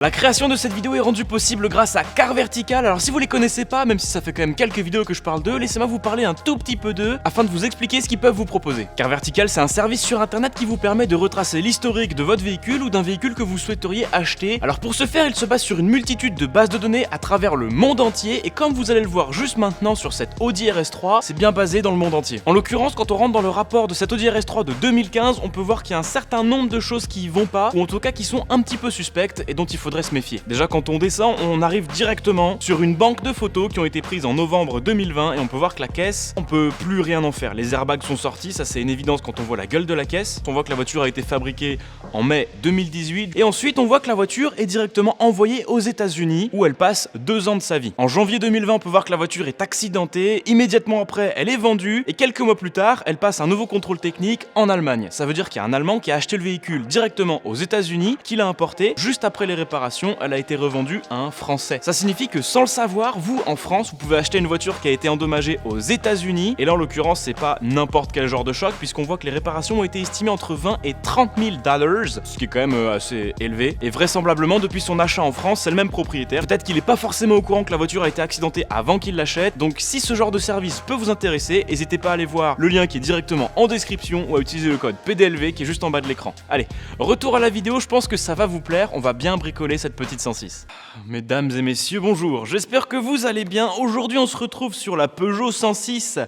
La création de cette vidéo est rendue possible grâce à Car Vertical. Alors si vous les connaissez pas, même si ça fait quand même quelques vidéos que je parle d'eux, laissez-moi vous parler un tout petit peu d'eux afin de vous expliquer ce qu'ils peuvent vous proposer. Car Vertical, c'est un service sur internet qui vous permet de retracer l'historique de votre véhicule ou d'un véhicule que vous souhaiteriez acheter. Alors pour ce faire, il se base sur une multitude de bases de données à travers le monde entier et comme vous allez le voir juste maintenant sur cette Audi RS3, c'est bien basé dans le monde entier. En l'occurrence, quand on rentre dans le rapport de cette Audi RS3 de 2015, on peut voir qu'il y a un certain nombre de choses qui vont pas ou en tout cas qui sont un petit peu suspectes et dont il faudrait se méfier. Déjà quand on descend, on arrive directement sur une banque de photos qui ont été prises en novembre 2020 et on peut voir que la caisse, on peut plus rien en faire. Les airbags sont sortis, ça c'est une évidence quand on voit la gueule de la caisse. On voit que la voiture a été fabriquée en mai 2018 et ensuite on voit que la voiture est directement envoyée aux États-Unis où elle passe 2 ans de sa vie. En janvier 2020, on peut voir que la voiture est accidentée, immédiatement après elle est vendue et quelques mois plus tard, elle passe un nouveau contrôle technique en Allemagne. Ça veut dire qu'il y a un Allemand qui a acheté le véhicule directement aux États-Unis, qui l'a importé. Juste après les réparations, elle a été revendue à un Français. Ça signifie que sans le savoir, vous en France, vous pouvez acheter une voiture qui a été endommagée aux États-Unis et là en l'occurrence, c'est pas n'importe quel genre de choc puisqu'on voit que les réparations ont été estimées entre 20 et 30 000 $, ce qui est quand même assez élevé et vraisemblablement depuis son achat en France, c'est le même propriétaire. Peut-être qu'il est pas forcément au courant que la voiture a été accidentée avant qu'il l'achète. Donc si ce genre de service peut vous intéresser, n'hésitez pas à aller voir le lien qui est directement en description ou à utiliser le code PDLV qui est juste en bas de l'écran. Allez, retour à la vidéo, je pense que ça va vous plaire, on va bien bricoler cette petite 106. Mesdames et messieurs, bonjour, j'espère que vous allez bien. Aujourd'hui on se retrouve sur la Peugeot 106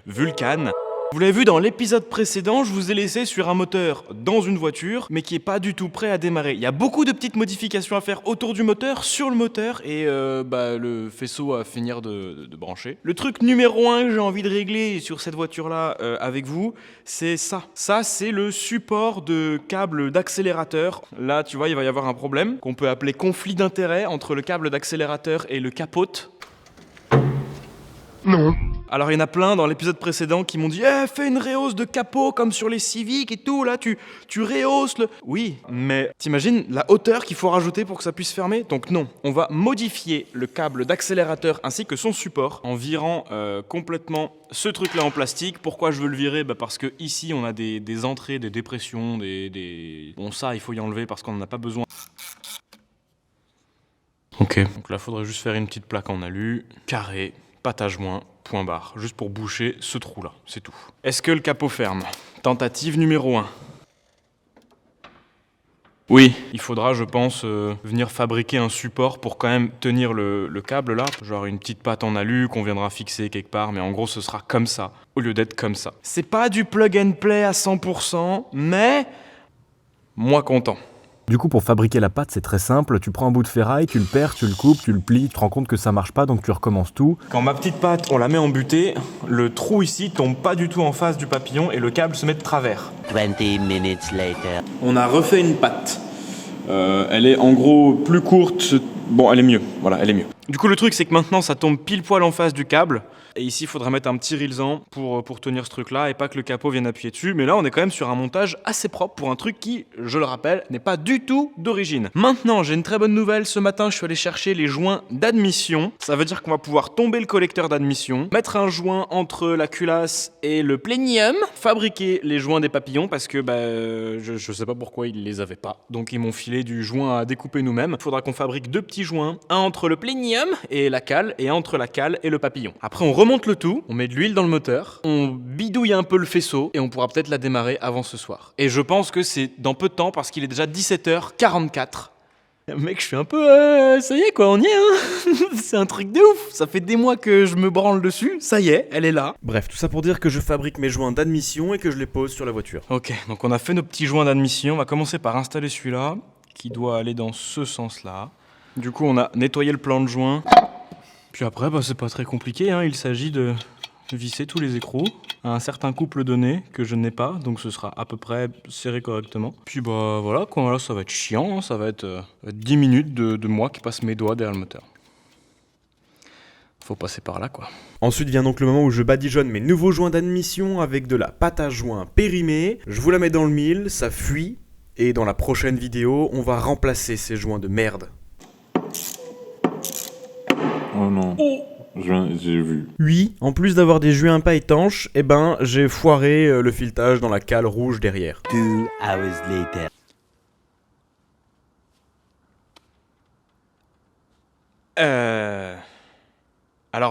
Vulcan. Vous l'avez vu dans l'épisode précédent, je vous ai laissé sur un moteur dans une voiture, mais qui est pas du tout prêt à démarrer. Il y a beaucoup de petites modifications à faire autour du moteur, sur le moteur, et le faisceau à finir de brancher. Le truc numéro 1 que j'ai envie de régler sur cette voiture-là avec vous, c'est ça. Ça, c'est le support de câble d'accélérateur. Là, tu vois, il va y avoir un problème qu'on peut appeler conflit d'intérêt entre le câble d'accélérateur et le capote. Non. Alors il y en a plein dans l'épisode précédent qui m'ont dit fais une réhausse de capot comme sur les Civic et tout, là tu rehausses le... Oui, mais t'imagines la hauteur qu'il faut rajouter pour que ça puisse fermer? Donc non, on va modifier le câble d'accélérateur ainsi que son support en virant complètement ce truc là en plastique. Pourquoi je veux le virer? Parce que ici on a des entrées, des dépressions, Bon ça il faut y enlever parce qu'on n'en a pas besoin. Ok, donc là faudrait juste faire une petite plaque en alu, carré, pâte à joint, point barre, juste pour boucher ce trou là, c'est tout. Est-ce que le capot ferme? Tentative numéro 1. Oui, il faudra je pense venir fabriquer un support pour quand même tenir le câble là, genre une petite patte en alu qu'on viendra fixer quelque part, mais en gros ce sera comme ça, au lieu d'être comme ça. C'est pas du plug and play à 100%, mais moi content. Du coup, pour fabriquer la pâte, c'est très simple. Tu prends un bout de ferraille, tu le perds, tu le coupes, tu le plies, tu te rends compte que ça marche pas, donc tu recommences tout. Quand ma petite pâte, on la met en butée, le trou ici tombe pas du tout en face du papillon et le câble se met de travers. 20 minutes later. On a refait une pâte. Elle est en gros plus courte. Bon, elle est mieux. Voilà, elle est mieux. Du coup, le truc, c'est que maintenant, ça tombe pile poil en face du câble. Et ici, il faudrait mettre un petit rilsan pour tenir ce truc-là et pas que le capot vienne appuyer dessus. Mais là, on est quand même sur un montage assez propre pour un truc qui, je le rappelle, n'est pas du tout d'origine. Maintenant, j'ai une très bonne nouvelle. Ce matin, je suis allé chercher les joints d'admission. Ça veut dire qu'on va pouvoir tomber le collecteur d'admission, mettre un joint entre la culasse et le plénium, fabriquer les joints des papillons parce que je sais pas pourquoi ils les avaient pas. Donc, ils m'ont filé du joint à découper nous-mêmes. Il faudra qu'on fabrique 2 petits joints, un entre le plénium et la cale et un entre la cale et le papillon. Après, on remonte le tout, on met de l'huile dans le moteur, on bidouille un peu le faisceau et on pourra peut-être la démarrer avant ce soir. Et je pense que c'est dans peu de temps parce qu'il est déjà 17h44. Mec, je suis un peu... ça y est quoi, on y est hein. C'est un truc de ouf. Ça fait des mois que je me branle dessus, ça y est, elle est là. Bref, tout ça pour dire que je fabrique mes joints d'admission et que je les pose sur la voiture. Ok, donc on a fait nos petits joints d'admission, on va commencer par installer celui-là, qui doit aller dans ce sens-là. Du coup, on a nettoyé le plan de joint. Puis après, c'est pas très compliqué, hein. Il s'agit de visser tous les écrous à un certain couple donné que je n'ai pas, donc ce sera à peu près serré correctement. Puis voilà, quoi, là, ça va être chiant, hein. Ça va être 10 minutes de moi qui passe mes doigts derrière le moteur. Faut passer par là, quoi. Ensuite vient donc le moment où je badigeonne mes nouveaux joints d'admission avec de la pâte à joint périmée. Je vous la mets dans le mille, ça fuit, et dans la prochaine vidéo, on va remplacer ces joints de merde. Oh non, j'ai vu. Oui, en plus d'avoir des joints pas étanches, j'ai foiré le filetage dans la cale rouge derrière. 2 hours later. Alors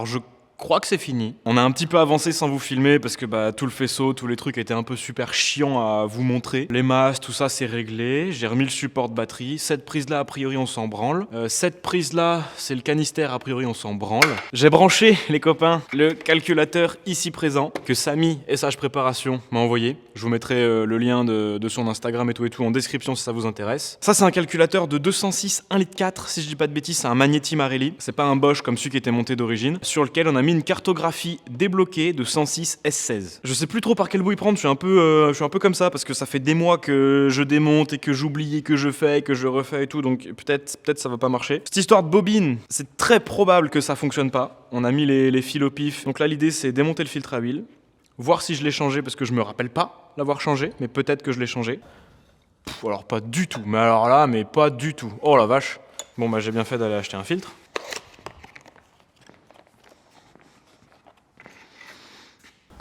je crois que c'est fini. On a un petit peu avancé sans vous filmer parce que tout le faisceau, tous les trucs étaient un peu super chiants à vous montrer. Les masses, tout ça c'est réglé. J'ai remis le support de batterie. Cette prise là, a priori on s'en branle. Cette prise là, c'est le canister, a priori on s'en branle. J'ai branché, les copains, le calculateur ici présent que Samy, SH Préparation, m'a envoyé. Je vous mettrai le lien de son Instagram et tout en description si ça vous intéresse. Ça c'est un calculateur de 206 1,4 litre si je dis pas de bêtises, c'est un Magneti Marelli. C'est pas un Bosch comme celui qui était monté d'origine, sur lequel on a mis une cartographie débloquée de 106 S16. Je sais plus trop par quel bout y prendre, je suis un peu comme ça parce que ça fait des mois que je démonte et que j'oublie et que je fais et que je refais et tout, donc peut-être ça va pas marcher. Cette histoire de bobine, c'est très probable que ça fonctionne pas. On a mis les fils au pif, donc là l'idée c'est démonter le filtre à huile, voir si je l'ai changé parce que je me rappelle pas l'avoir changé, mais peut-être que je l'ai changé. Alors pas du tout, mais alors là, mais pas du tout. Oh la vache. Bon j'ai bien fait d'aller acheter un filtre.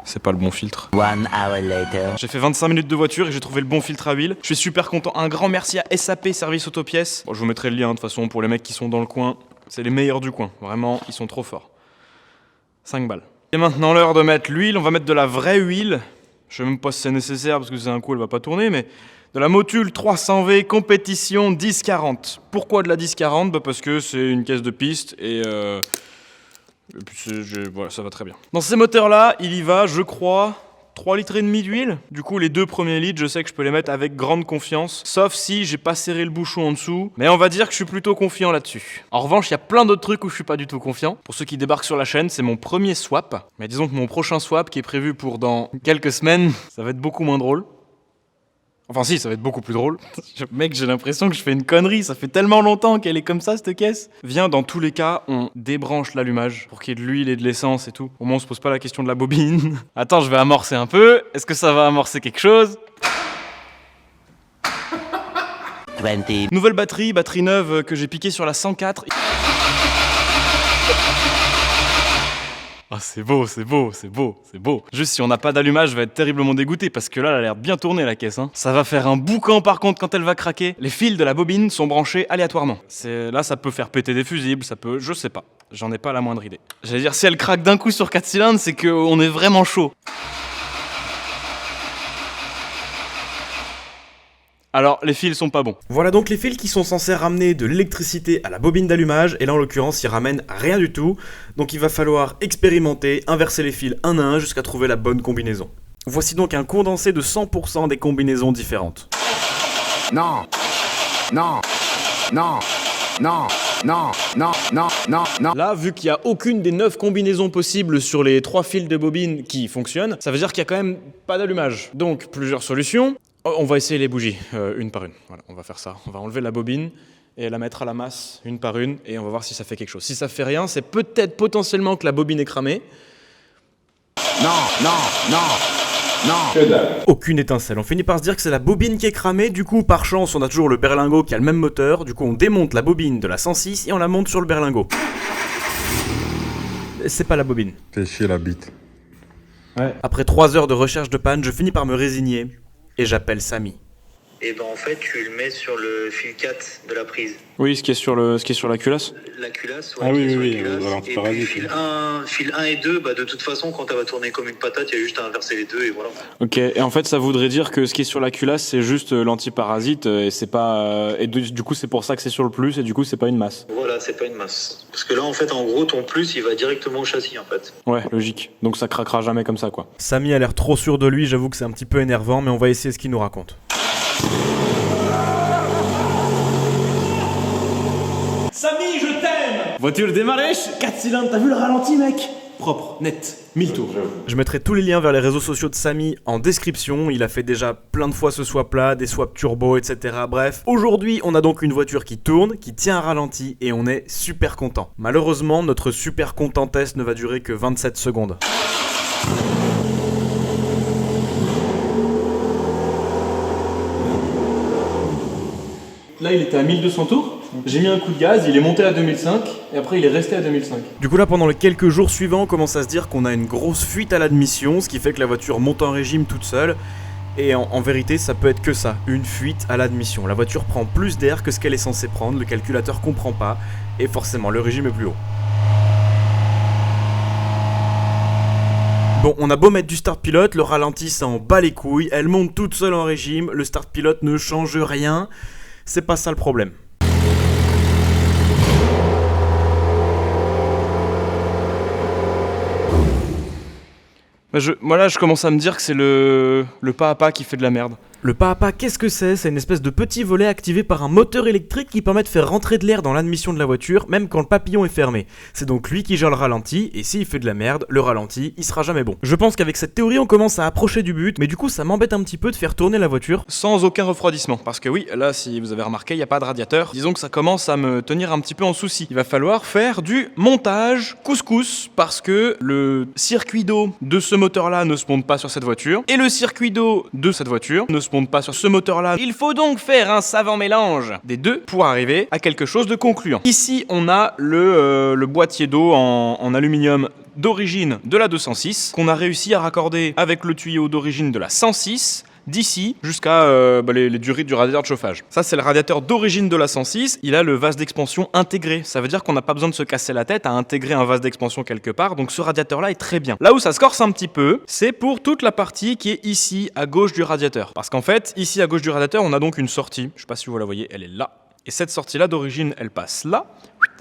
C'est pas le bon filtre. 1 hour later. J'ai fait 25 minutes de voiture et j'ai trouvé le bon filtre à huile. Je suis super content. Un grand merci à SAP Service Autopièces. Bon, je vous mettrai le lien de toute façon pour les mecs qui sont dans le coin. C'est les meilleurs du coin. Vraiment, ils sont trop forts. 5 balles. Et maintenant l'heure de mettre l'huile. On va mettre de la vraie huile. Je sais même pas si c'est nécessaire parce que c'est un coup elle va pas tourner, mais de la Motul 300V compétition 1040. Pourquoi de la 1040 ? Parce que c'est une caisse de piste et puis voilà, ça va très bien. Dans ces moteurs-là, il y va, je crois, 3,5 litres d'huile. Du coup, les 2 premiers litres, je sais que je peux les mettre avec grande confiance. Sauf si j'ai pas serré le bouchon en dessous. Mais on va dire que je suis plutôt confiant là-dessus. En revanche, il y a plein d'autres trucs où je suis pas du tout confiant. Pour ceux qui débarquent sur la chaîne, c'est mon premier swap. Mais disons que mon prochain swap, qui est prévu pour dans quelques semaines, ça va être beaucoup moins drôle. Enfin si, ça va être beaucoup plus drôle. Mec, j'ai l'impression que je fais une connerie, ça fait tellement longtemps qu'elle est comme ça, cette caisse. Viens, dans tous les cas, on débranche l'allumage pour qu'il y ait de l'huile et de l'essence et tout. Au moins, on se pose pas la question de la bobine. Attends, je vais amorcer un peu. Est-ce que ça va amorcer quelque chose ? 20. Nouvelle batterie neuve que j'ai piquée sur la 104. Ah c'est beau. Juste si on n'a pas d'allumage, je vais être terriblement dégoûté parce que là, elle a l'air bien tournée la caisse. Hein. Ça va faire un boucan par contre quand elle va craquer. Les fils de la bobine sont branchés aléatoirement. Là, ça peut faire péter des fusibles, ça peut... Je sais pas. J'en ai pas la moindre idée. J'allais dire, si elle craque d'un coup sur 4 cylindres, c'est qu'on est vraiment chaud. Alors, les fils sont pas bons. Voilà donc les fils qui sont censés ramener de l'électricité à la bobine d'allumage, et là en l'occurrence ils ramènent rien du tout, donc il va falloir expérimenter, inverser les fils un à un jusqu'à trouver la bonne combinaison. Voici donc un condensé de 100% des combinaisons différentes. Non. Là, vu qu'il n'y a aucune des 9 combinaisons possibles sur les 3 fils de bobine qui fonctionnent, ça veut dire qu'il n'y a quand même pas d'allumage. Donc, plusieurs solutions. On va essayer les bougies, une par une. Voilà, on va faire ça. On va enlever la bobine et la mettre à la masse, une par une, et on va voir si ça fait quelque chose. Si ça fait rien, c'est peut-être potentiellement que la bobine est cramée. Non. Aucune étincelle. On finit par se dire que c'est la bobine qui est cramée, du coup par chance on a toujours le berlingot qui a le même moteur, du coup on démonte la bobine de la 106 et on la monte sur le berlingot. C'est pas la bobine. Fais chier la bite. Ouais. Après 3 heures de recherche de panne, je finis par me résigner et j'appelle Samy. Et ben en fait tu le mets sur le fil 4 de la prise. Oui, ce qui est sur la culasse. La culasse, Ah oui, qui est sur oui, la culasse. alors, Et parasite, puis fil 1 et 2, de toute façon quand elle va tourner comme une patate, il y a juste à inverser les deux et voilà. Ok, et en fait ça voudrait dire que ce qui est sur la culasse c'est juste l'antiparasite et c'est pas... et du coup c'est pour ça que c'est sur le plus et du coup c'est pas une masse. Voilà, c'est pas une masse. Parce que là en fait en gros ton plus il va directement au châssis en fait. Ouais, logique. Donc ça craquera jamais comme ça quoi. Samy a l'air trop sûr de lui, j'avoue que c'est un petit peu énervant, mais on va essayer ce qu'il nous raconte. Samy, je t'aime. Voiture démarrée, 4 cylindres, t'as vu le ralenti mec? Propre, net, 1000 tours. Je mettrai tous les liens vers les réseaux sociaux de Samy en description, il a fait déjà plein de fois ce swap là, des swaps turbo, etc. Bref, aujourd'hui on a donc une voiture qui tourne, qui tient un ralenti et on est super content. Malheureusement, notre super content test ne va durer que 27 secondes. Là il était à 1200 tours, j'ai mis un coup de gaz, il est monté à 2005 et après il est resté à 2005. Du coup là pendant les quelques jours suivants on commence à se dire qu'on a une grosse fuite à l'admission, ce qui fait que la voiture monte en régime toute seule. Et en vérité, ça peut être que ça, une fuite à l'admission. La voiture prend plus d'air que ce qu'elle est censée prendre, le calculateur comprend pas, et forcément le régime est plus haut. Bon, on a beau mettre du start pilote, le ralenti ça en bat les couilles, elle monte toute seule en régime, le start pilote ne change rien, c'est pas ça le problème. Moi là, je commence à me dire que c'est le pas à pas qui fait de la merde. Le pas à pas, qu'est-ce que c'est ? C'est une espèce de petit volet activé par un moteur électrique qui permet de faire rentrer de l'air dans l'admission de la voiture, même quand le papillon est fermé. C'est donc lui qui gère le ralenti, et s'il fait de la merde, le ralenti, il sera jamais bon. Je pense qu'avec cette théorie, on commence à approcher du but, mais du coup, ça m'embête un petit peu de faire tourner la voiture. Sans aucun refroidissement, parce que oui, là, si vous avez remarqué, il n'y a pas de radiateur. Disons que ça commence à me tenir un petit peu en souci. Il va falloir faire du montage couscous, parce que le circuit d'eau de ce moteur-là ne se monte pas sur cette voiture, et le circuit d'eau de cette voiture ne se monte pas sur ce moteur-là. Il faut donc faire un savant mélange des deux pour arriver à quelque chose de concluant. Ici, on a le boîtier d'eau en aluminium d'origine de la 206 qu'on a réussi à raccorder avec le tuyau d'origine de la 106 d'ici jusqu'à les durées du radiateur de chauffage. Ça, c'est le radiateur d'origine de la 106. Il a le vase d'expansion intégré. Ça veut dire qu'on n'a pas besoin de se casser la tête à intégrer un vase d'expansion quelque part. Donc ce radiateur-là est très bien. Là où ça se corse un petit peu, c'est pour toute la partie qui est ici, à gauche du radiateur. Parce qu'en fait, ici, à gauche du radiateur, on a donc une sortie. Je sais pas si vous la voyez, elle est là. Et cette sortie-là, d'origine, elle passe là.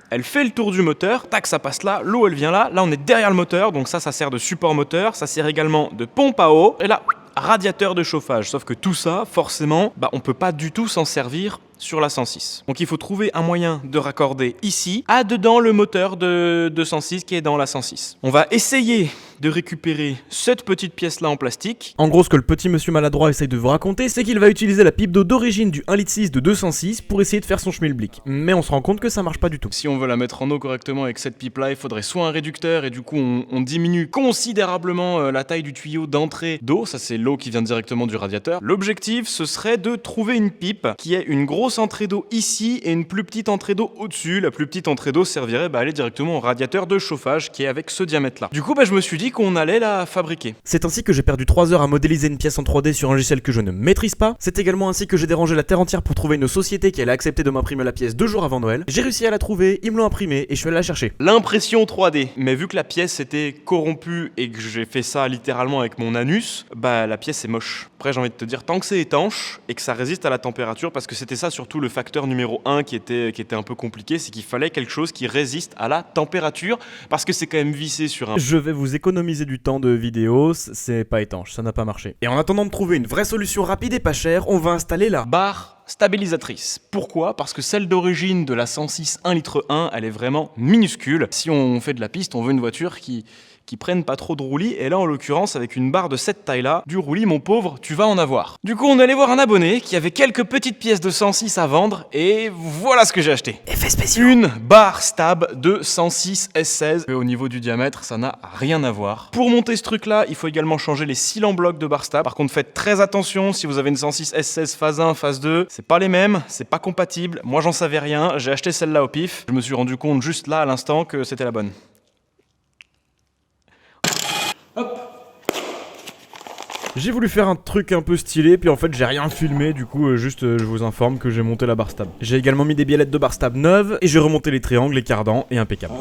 Elle fait le tour du moteur, tac, ça passe là, l'eau elle vient là, là on est derrière le moteur, donc ça sert de support moteur, ça sert également de pompe à eau, et là, radiateur de chauffage. Sauf que tout ça, forcément, on peut pas du tout s'en servir sur la 106. Donc il faut trouver un moyen de raccorder ici, à dedans le moteur de 206 qui est dans la 106. On va essayer de récupérer cette petite pièce-là en plastique. En gros, ce que le petit monsieur maladroit essaye de vous raconter, c'est qu'il va utiliser la pipe d'eau d'origine du 1,6 litre de 206 pour essayer de faire son schmilblick. Mais on se rend compte que ça marche pas du tout. Si on veut la mettre en eau correctement avec cette pipe-là, il faudrait soit un réducteur, et du coup on diminue considérablement la taille du tuyau d'entrée d'eau, ça c'est l'eau qui vient directement du radiateur. L'objectif, ce serait de trouver une pipe qui ait une grosse entrée d'eau ici et une plus petite entrée d'eau au-dessus. La plus petite entrée d'eau servirait à aller directement au radiateur de chauffage qui est avec ce diamètre-là. Du coup, je me suis dit qu'on allait la fabriquer. C'est ainsi que j'ai perdu 3 heures à modéliser une pièce en 3D sur un logiciel que je ne maîtrise pas. C'est également ainsi que j'ai dérangé la terre entière pour trouver une société qui allait accepter de m'imprimer la pièce 2 jours avant Noël. J'ai réussi à la trouver, ils me l'ont imprimée et je suis allé la chercher. L'impression 3D. Mais vu que la pièce était corrompue et que j'ai fait ça littéralement avec mon anus, la pièce est moche. Après, j'ai envie de te dire, tant que c'est étanche et que ça résiste à la température, parce que c'était ça surtout le facteur numéro 1 qui était un peu compliqué, c'est qu'il fallait quelque chose qui résiste à la température, parce que c'est quand même vissé sur un... Je vais vous économiser du temps de vidéo, c'est pas étanche, ça n'a pas marché. Et en attendant de trouver une vraie solution rapide et pas chère, on va installer la barre stabilisatrice. Pourquoi ? Parce que celle d'origine de la 106 1 litre 1, elle est vraiment minuscule. Si on fait de la piste, on veut une voiture qui prennent pas trop de roulis, et là en l'occurrence avec une barre de cette taille là, du roulis mon pauvre, tu vas en avoir. Du coup on allait voir un abonné qui avait quelques petites pièces de 106 à vendre, et voilà ce que j'ai acheté. Effet spécial. Une barre stab de 106 S16, et au niveau du diamètre ça n'a rien à voir. Pour monter ce truc là, il faut également changer les cylindres blocs de barre stab. Par contre faites très attention, si vous avez une 106 S16 phase 1, phase 2, c'est pas les mêmes, c'est pas compatible. Moi j'en savais rien, j'ai acheté celle-là au pif, je me suis rendu compte juste là à l'instant que c'était la bonne. J'ai voulu faire un truc un peu stylé, puis en fait j'ai rien filmé, du coup je vous informe que j'ai monté la barre stab. J'ai également mis des biellettes de barre stab neuves, et j'ai remonté les triangles, les cardans, et impeccable.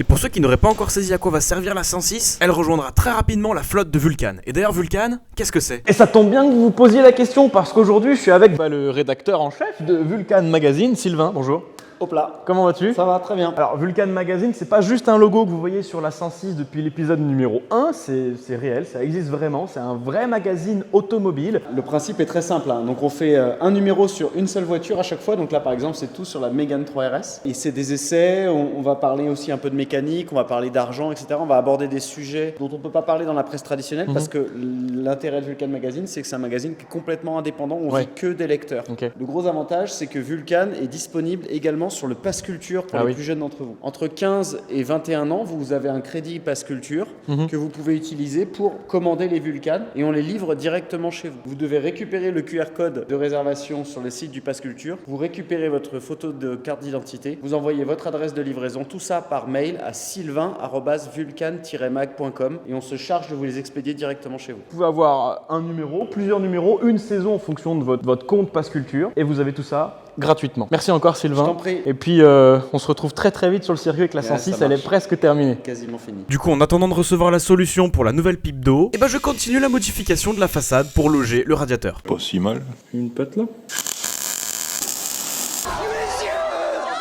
Et pour ceux qui n'auraient pas encore saisi à quoi va servir la 106, elle rejoindra très rapidement la flotte de Vulcan. Et d'ailleurs Vulcan, qu'est-ce que c'est ? Et ça tombe bien que vous vous posiez la question, parce qu'aujourd'hui je suis avec le rédacteur en chef de Vulcan Magazine, Sylvain, bonjour. Hop là. Comment vas-tu ? Ça va très bien. Alors Vulcan Magazine, c'est pas juste un logo que vous voyez sur la 106 depuis l'épisode numéro 1, c'est réel, ça existe vraiment, c'est un vrai magazine automobile. Le principe est très simple, hein. Donc on fait un numéro sur une seule voiture à chaque fois. Donc là par exemple c'est tout sur la Mégane 3 RS. Et c'est des essais, on va parler aussi un peu de mécanique, on va parler d'argent, etc. On va aborder des sujets dont on ne peut pas parler dans la presse traditionnelle parce que l'intérêt de Vulcan Magazine c'est que c'est un magazine qui est complètement indépendant, on vit que des lecteurs. Okay. Le gros avantage c'est que Vulcan est disponible également directement sur le Pass Culture pour les plus jeunes d'entre vous. Entre 15 et 21 ans, vous avez un crédit Pass Culture que vous pouvez utiliser pour commander les Vulcanes et on les livre directement chez vous. Vous devez récupérer le QR code de réservation sur le site du Pass Culture, vous récupérez votre photo de carte d'identité, vous envoyez votre adresse de livraison, tout ça par mail à sylvain@vulcan-mag.com et on se charge de vous les expédier directement chez vous. Vous pouvez avoir un numéro, plusieurs numéros, une saison en fonction de votre compte Pass Culture et vous avez tout ça gratuitement. Merci encore Sylvain. Je t'en prie. Et puis on se retrouve très vite sur le circuit avec la 106, elle est presque terminée. Quasiment fini. Du coup, en attendant de recevoir la solution pour la nouvelle pipe d'eau, je continue la modification de la façade pour loger le radiateur. Pas si mal. Une patte là.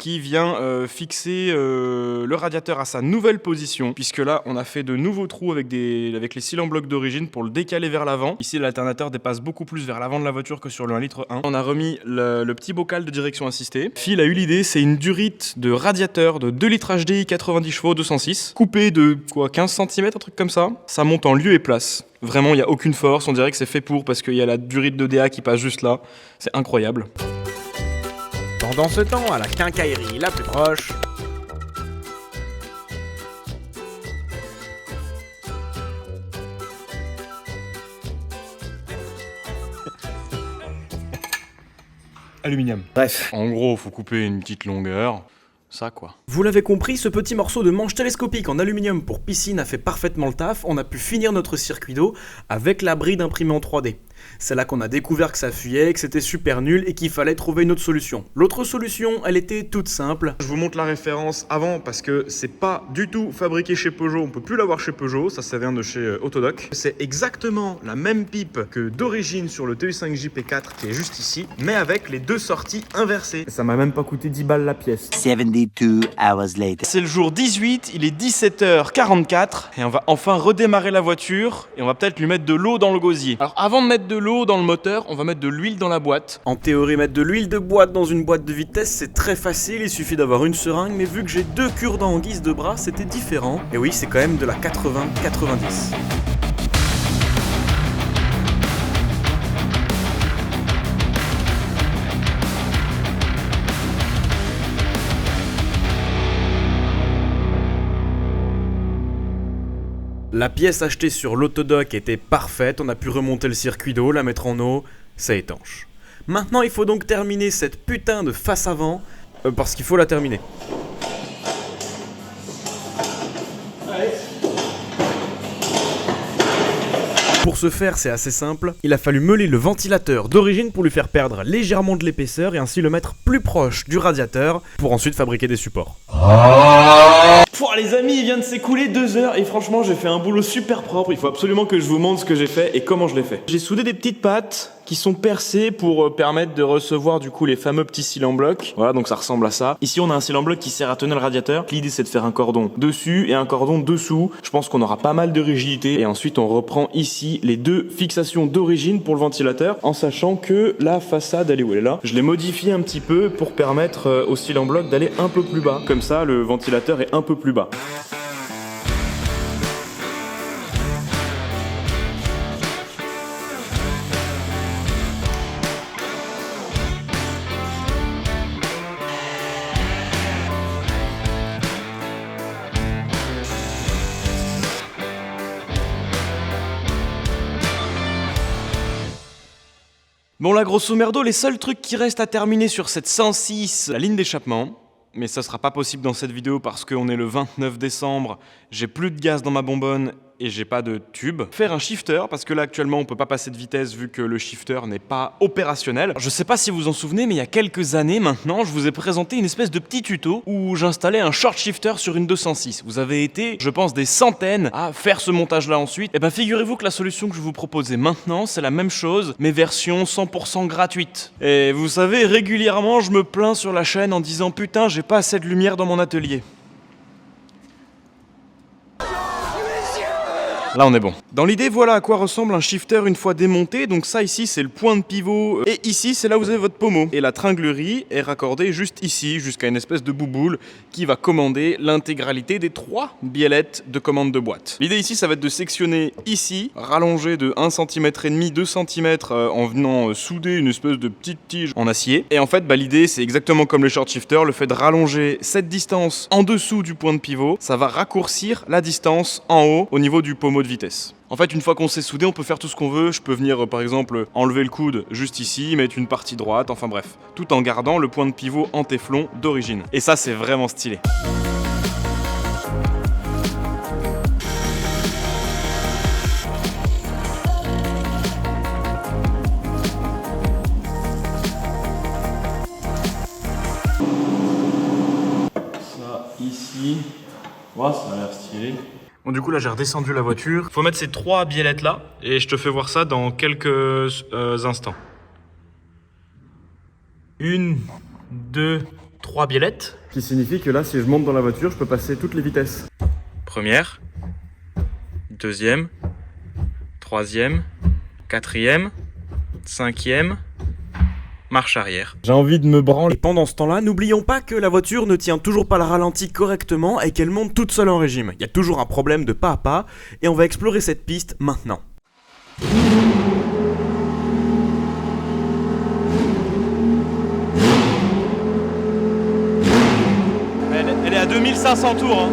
Qui vient fixer le radiateur à sa nouvelle position, puisque là on a fait de nouveaux trous avec les cils en bloc d'origine pour le décaler vers l'avant. Ici l'alternateur dépasse beaucoup plus vers l'avant de la voiture que sur le 1,1 litre. On a remis le petit bocal de direction assistée. Phil a eu l'idée, c'est une durite de radiateur de 2 litres HDI 90 chevaux 206, coupé de 15 cm, un truc comme ça. Ça monte en lieu et place. Vraiment, il n'y a aucune force, on dirait que c'est fait pour, parce qu'il y a la durite de DA qui passe juste là. C'est incroyable. Pendant ce temps, à la quincaillerie la plus proche... Aluminium. Bref. En gros, faut couper une petite longueur. Ça quoi. Vous l'avez compris, ce petit morceau de manche télescopique en aluminium pour piscine a fait parfaitement le taf. On a pu finir notre circuit d'eau avec la bride imprimée en 3D. C'est là qu'on a découvert que ça fuyait, que c'était super nul et qu'il fallait trouver une autre solution. L'autre solution, elle était toute simple. Je vous montre la référence avant parce que c'est pas du tout fabriqué chez Peugeot, on peut plus l'avoir chez Peugeot, ça vient de chez Autodoc. C'est exactement la même pipe que d'origine sur le TU5 JP4 qui est juste ici, mais avec les deux sorties inversées. Ça m'a même pas coûté 10 balles la pièce. 72 hours later. C'est le jour 18, il est 17h44 et on va enfin redémarrer la voiture et on va peut-être lui mettre de l'eau dans le gosier. Alors avant de mettre de l'eau dans le moteur, on va mettre de l'huile dans la boîte. En théorie, mettre de l'huile de boîte dans une boîte de vitesse, c'est très facile, il suffit d'avoir une seringue, mais vu que j'ai 2 cure-dents en guise de bras, c'était différent. Et oui, c'est quand même de la 80-90. La pièce achetée sur l'Autodoc était parfaite, on a pu remonter le circuit d'eau, la mettre en eau, c'est étanche. Maintenant il faut donc terminer cette putain de face avant, parce qu'il faut la terminer. Pour ce faire, c'est assez simple, il a fallu meuler le ventilateur d'origine pour lui faire perdre légèrement de l'épaisseur et ainsi le mettre plus proche du radiateur pour ensuite fabriquer des supports. Pouah, les amis, il vient de s'écouler 2 heures et franchement j'ai fait un boulot super propre. Il faut absolument que je vous montre ce que j'ai fait et comment je l'ai fait. J'ai soudé des petites pattes qui sont percées pour permettre de recevoir du coup les fameux petits cils en bloc. Voilà, donc ça ressemble à ça. Ici on a un cil en bloc qui sert à tenir le radiateur. L'idée c'est de faire un cordon dessus et un cordon dessous. Je pense qu'on aura pas mal de rigidité et ensuite on reprend ici les 2 fixations d'origine pour le ventilateur en sachant que la façade elle est où elle est là. Je l'ai modifié un petit peu pour permettre au cil en bloc d'aller un peu plus bas. Comme ça le ventilateur est un peu plus bas. Bon là grosso merdo, les seuls trucs qui restent à terminer sur cette 106, la ligne d'échappement. Mais ça sera pas possible dans cette vidéo parce qu'on est le 29 décembre, j'ai plus de gaz dans ma bonbonne et j'ai pas de tube. Faire un shifter, parce que là actuellement on peut pas passer de vitesse vu que le shifter n'est pas opérationnel. Je sais pas si vous en souvenez, mais il y a quelques années maintenant, je vous ai présenté une espèce de petit tuto où j'installais un short shifter sur une 206. Vous avez été, je pense, des centaines à faire ce montage-là ensuite. Et ben figurez-vous que la solution que je vous proposais maintenant, c'est la même chose, mais version 100% gratuite. Et vous savez, régulièrement, je me plains sur la chaîne en disant « Putain, j'ai pas assez de lumière dans mon atelier ». Là on est bon. Dans l'idée, voilà à quoi ressemble un shifter une fois démonté. Donc ça ici c'est le point de pivot et ici c'est là où vous avez votre pommeau. Et la tringlerie est raccordée juste ici jusqu'à une espèce de bouboule qui va commander l'intégralité des 3 biellettes de commande de boîte. L'idée ici ça va être de sectionner ici, rallonger de 1,5 cm, 2 cm en venant souder une espèce de petite tige en acier. Et en fait l'idée c'est exactement comme les short shifters, le fait de rallonger cette distance en dessous du point de pivot, ça va raccourcir la distance en haut au niveau du pommeau de vitesse. En fait, une fois qu'on s'est soudé, on peut faire tout ce qu'on veut. Je peux venir, par exemple, enlever le coude juste ici, mettre une partie droite, enfin bref. Tout en gardant le point de pivot en téflon d'origine. Et ça, c'est vraiment stylé. Ça, ici. Ouais, ça a l'air stylé. Bon, du coup, là, j'ai redescendu la voiture. Faut mettre ces 3 biellettes là, et je te fais voir ça dans quelques instants. 1, 2, 3 biellettes. Ce qui signifie que là, si je monte dans la voiture, je peux passer toutes les vitesses. Première, deuxième, troisième, quatrième, cinquième, marche arrière. J'ai envie de me branler. Et pendant ce temps-là, n'oublions pas que la voiture ne tient toujours pas le ralenti correctement et qu'elle monte toute seule en régime. Il y a toujours un problème de pas à pas et on va explorer cette piste maintenant. Elle est à 2500 tours, hein.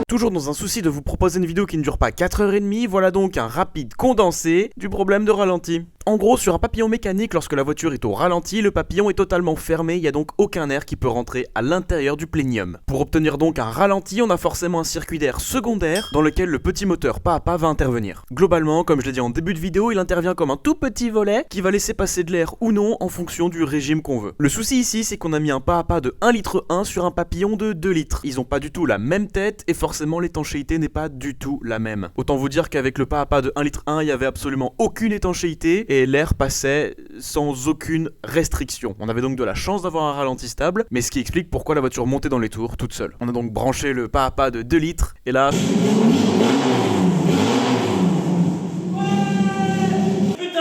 Toujours dans un souci de vous proposer une vidéo qui ne dure pas 4h30, voilà donc un rapide condensé du problème de ralenti. En gros, sur un papillon mécanique, lorsque la voiture est au ralenti, le papillon est totalement fermé, il n'y a donc aucun air qui peut rentrer à l'intérieur du plénium. Pour obtenir donc un ralenti, on a forcément un circuit d'air secondaire dans lequel le petit moteur pas à pas va intervenir. Globalement, comme je l'ai dit en début de vidéo, il intervient comme un tout petit volet qui va laisser passer de l'air ou non en fonction du régime qu'on veut. Le souci ici, c'est qu'on a mis un pas à pas de 1,1 litre sur un papillon de 2 litres. Ils ont pas du tout la même tête et forcément l'étanchéité n'est pas du tout la même. Autant vous dire qu'avec le pas à pas de 1,1 litre, il y avait absolument aucune étanchéité et l'air passait sans aucune restriction. On avait donc de la chance d'avoir un ralenti stable, mais ce qui explique pourquoi la voiture montait dans les tours toute seule. On a donc branché le pas à pas de 2 litres et là... Putain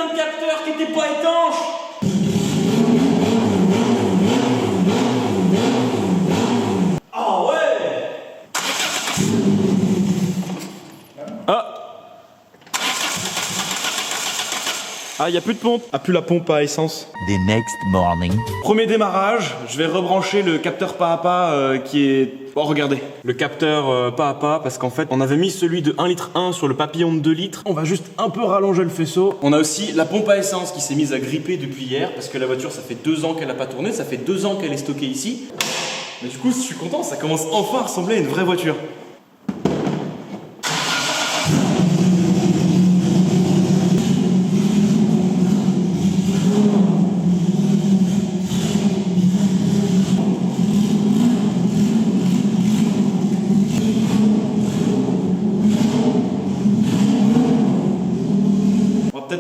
de capteur qui était pas étanche. Ah ouais. Ah, il y a plus de pompe. Ah, plus la pompe à essence. The next morning. Premier démarrage, je vais rebrancher le capteur pas à pas qui est... Oh regardez, le capteur pas à pas parce qu'en fait on avait mis celui de 1,1 litre sur le papillon de 2 litres. On va juste un peu rallonger le faisceau. On a aussi la pompe à essence qui s'est mise à gripper depuis hier parce que la voiture ça fait 2 ans qu'elle a pas tourné, ça fait 2 ans qu'elle est stockée ici. Mais du coup je suis content, ça commence enfin à ressembler à une vraie voiture.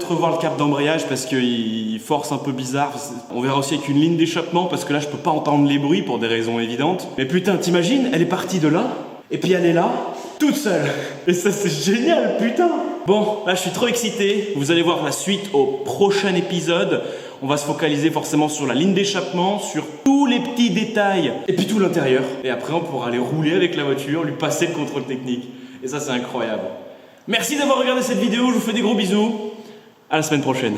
Revoir le cap d'embrayage parce qu'il force un peu bizarre. On verra aussi avec une ligne d'échappement parce que là je peux pas entendre les bruits pour des raisons évidentes. Mais putain, t'imagines, elle est partie de là et puis elle est là, toute seule. Et ça c'est génial, putain. Bon, là je suis trop excité. Vous allez voir la suite au prochain épisode. On va se focaliser forcément sur la ligne d'échappement, sur tous les petits détails et puis tout l'intérieur. Et après on pourra aller rouler avec la voiture, lui passer le contrôle technique. Et ça c'est incroyable. Merci d'avoir regardé cette vidéo, je vous fais des gros bisous. À la semaine prochaine.